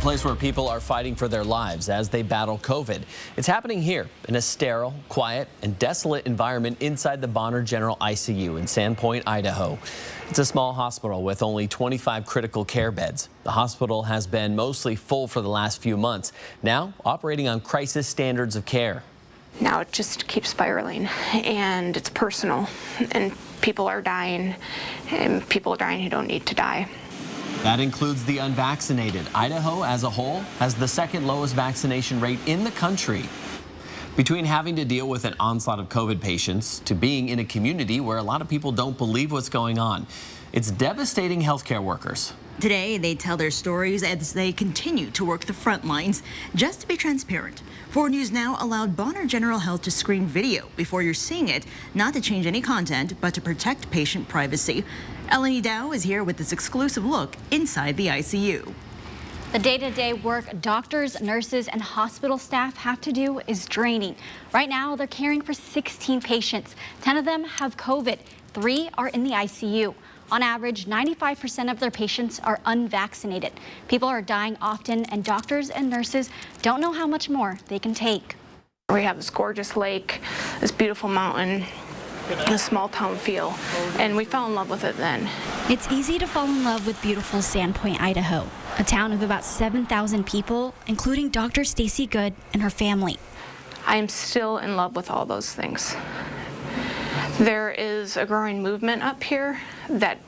Place where people are fighting for their lives as they battle COVID. It's happening here in a sterile, quiet, and desolate environment inside the Bonner General ICU in Sandpoint, Idaho. It's a small hospital with only 25 critical care beds. The hospital has been mostly full for the last few months, now operating on crisis standards of care. Now it just keeps spiraling, and it's personal, and people are dying, and people are dying who don't need to die. That includes the unvaccinated. Idaho as a whole has the second lowest vaccination rate in the country. Between having to deal with an onslaught of COVID patients to being in a community where a lot of people don't believe what's going on, it's devastating healthcare workers. Today, they tell their stories as they continue to work the front lines. Just to be transparent, 4 News Now allowed Bonner General Health to screen video before you're seeing it, not to change any content, but to protect patient privacy. Elenee Dao is here with this exclusive look inside the ICU. The day-to-day work doctors, nurses, and hospital staff have to do is draining. Right now, they're caring for 16 patients. 10 of them have COVID. 3 are in the ICU. On average, 95% of their patients are unvaccinated. People are dying often, and doctors and nurses don't know how much more they can take. We have this gorgeous lake, this beautiful mountain, a small town feel, and we fell in love with it then. It's easy to fall in love with beautiful Sandpoint, Idaho, a town of about 7,000 people, including Dr. Stacy Good and her family. I am still in love with all those things. There is a growing movement up here that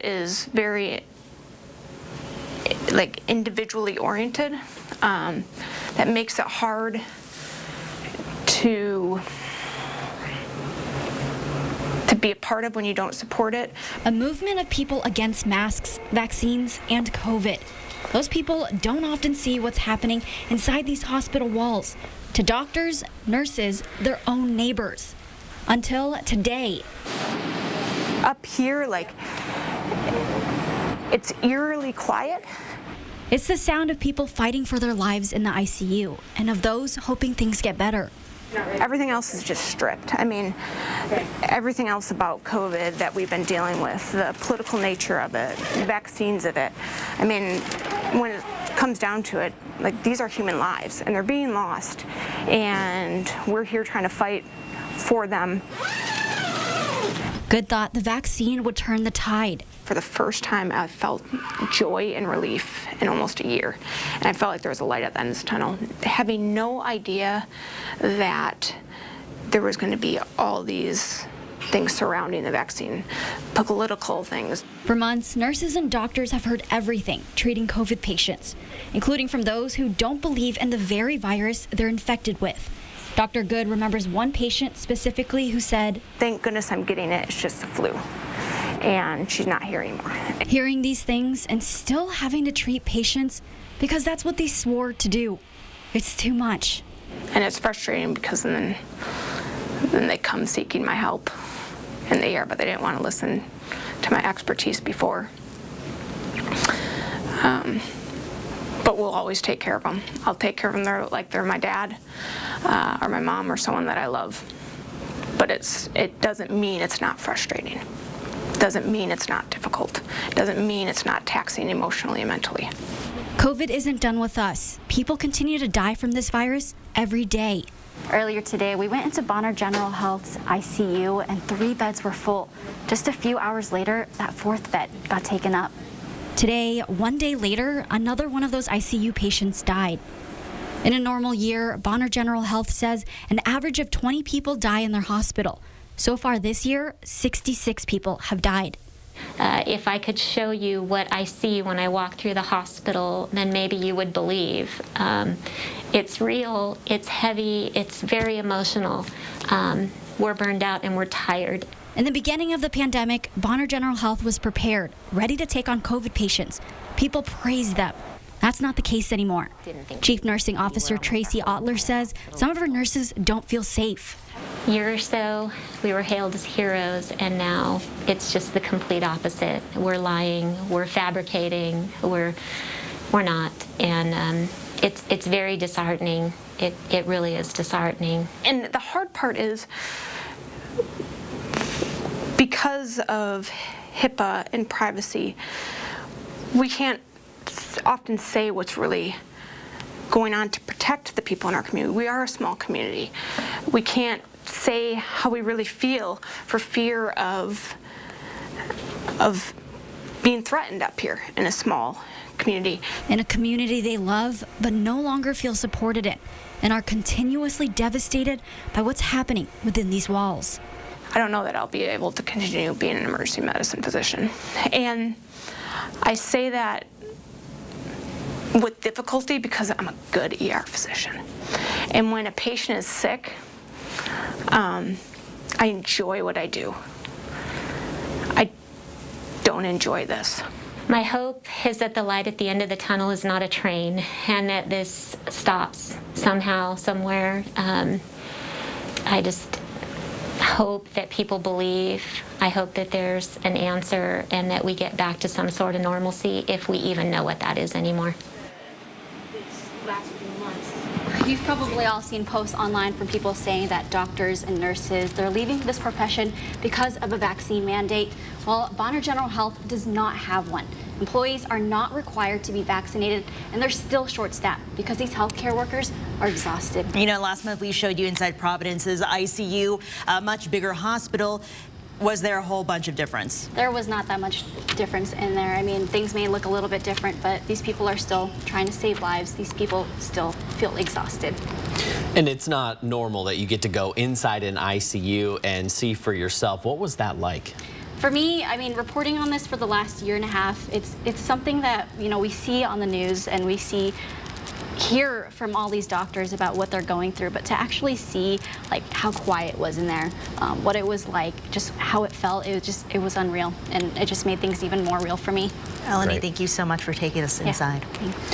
is very individually oriented, that makes it hard to be a part of when you don't support it. A movement of people against masks, vaccines, and COVID. Those people don't often see what's happening inside these hospital walls. To doctors, nurses, their own neighbors. Until today. Up here, it's eerily quiet. It's the sound of people fighting for their lives in the ICU and of those hoping things get better. Everything else is just stripped. I mean, everything else about COVID that we've been dealing with, the political nature of it, the vaccines of it. I mean, when it comes down to it, these are human lives and they're being lost. And we're here trying to fight for them. Good thought the vaccine would turn the tide. For the first time, I felt joy and relief in almost a year. And I felt like there was a light at the end of this tunnel. Having no idea that there was going to be all these things surrounding the vaccine, political things. For months, nurses and doctors have heard everything treating COVID patients, including from those who don't believe in the very virus they're infected with. Dr. Good remembers one patient specifically who said, "Thank goodness I'm getting it, it's just the flu." And she's not here anymore. Hearing these things and still having to treat patients because that's what they swore to do. It's too much. And it's frustrating because then they come seeking my help. And they are, but they didn't want to listen to my expertise before. But we'll always take care of them. I'll take care of them like they're my dad or my mom or someone that I love. But it doesn't mean it's not frustrating. It doesn't mean it's not difficult. It doesn't mean it's not taxing emotionally and mentally. COVID isn't done with us. People continue to die from this virus every day. Earlier today, we went into Bonner General Health's ICU and 3 beds were full. Just a few hours later, that 4th bed got taken up. Today, 1 day later, another one of those ICU patients died. In a normal year, Bonner General Health says an average of 20 people die in their hospital. So far this year, 66 people have died. If I could show you what I see when I walk through the hospital, then maybe you would believe. It's real, it's heavy, it's very emotional. We're burned out and we're tired. In the beginning of the pandemic, Bonner General Health was prepared, ready to take on COVID patients. People praised them. That's not the case anymore. Chief Nursing Officer Tracy Otler says some of her nurses don't feel safe. A year or so, we were hailed as heroes, and now it's just the complete opposite. We're lying, we're fabricating, we're not, and it's very disheartening. It really is disheartening. And the hard part is, because of HIPAA and privacy, we can't often say what's really going on to protect the people in our community. We are a small community. We can't say how we really feel for fear of being threatened up here in a small community. In a community they love, but no longer feel supported in, and are continuously devastated by what's happening within these walls. I don't know that I'll be able to continue being an emergency medicine physician. And I say that with difficulty because I'm a good ER physician. And when a patient is sick, I enjoy what I do. I don't enjoy this. My hope is that the light at the end of the tunnel is not a train and that this stops somehow, somewhere. I just hope that people believe. I hope that there's an answer and that we get back to some sort of normalcy, if we even know what that is anymore. You've probably all seen posts online from people saying that doctors and nurses, they're leaving this profession because of a vaccine mandate. Well, Bonner General Health does not have one. Employees are not required to be vaccinated, and they're still short-staffed because these healthcare workers are exhausted. You know, last month we showed you inside Providence's ICU, a much bigger hospital. Was there a whole bunch of difference? There was not that much difference in there. I mean, things may look a little bit different, but these people are still trying to save lives. These people still feel exhausted. And it's not normal that you get to go inside an ICU and see for yourself. What was that like? For me, I mean, reporting on this for the last year and a half, it's something that, you know, we see on the news and we hear from all these doctors about what they're going through, but to actually see like how quiet it was in there, what it was like, just how it felt, it was unreal, and it just made things even more real for me. Elenee, thank you so much for taking us inside. Yeah.